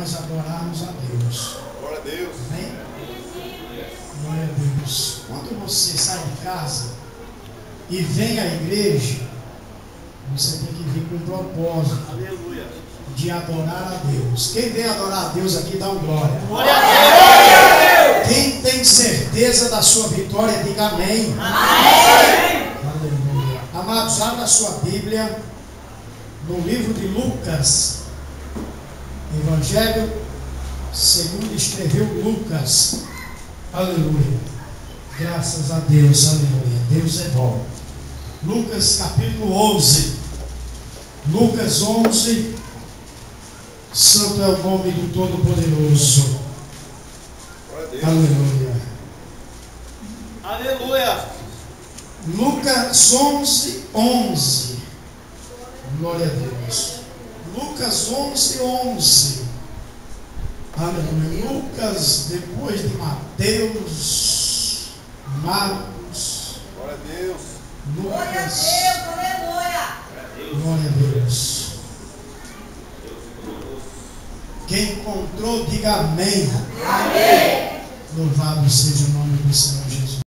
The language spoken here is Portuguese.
nós adorarmos a Deus. Glória a Deus. Amém? Glória a Deus. Quando você sai de casa e vem à igreja, você tem que vir com um propósito. Aleluia. De adorar a Deus. Quem vem adorar a Deus aqui, dá um glória. Glória a Deus. Quem tem certeza da sua vitória, diga amém. Amém. Aleluia. Amados, abra a sua Bíblia no livro de Lucas. Evangelho segundo escreveu Lucas. Aleluia. Graças a Deus. Aleluia. Deus é bom. Lucas capítulo 11. Lucas 11. Santo é o nome do Todo-Poderoso. Aleluia. Aleluia. Lucas 11, 11. Glória a Deus. Lucas 11, 11. Aleluia. Lucas, depois de Mateus, Marcos. Glória a Deus. Lucas. Aleluia. Glória a Deus. Quem encontrou, diga amém. Amém. Louvado seja o nome do Senhor Jesus.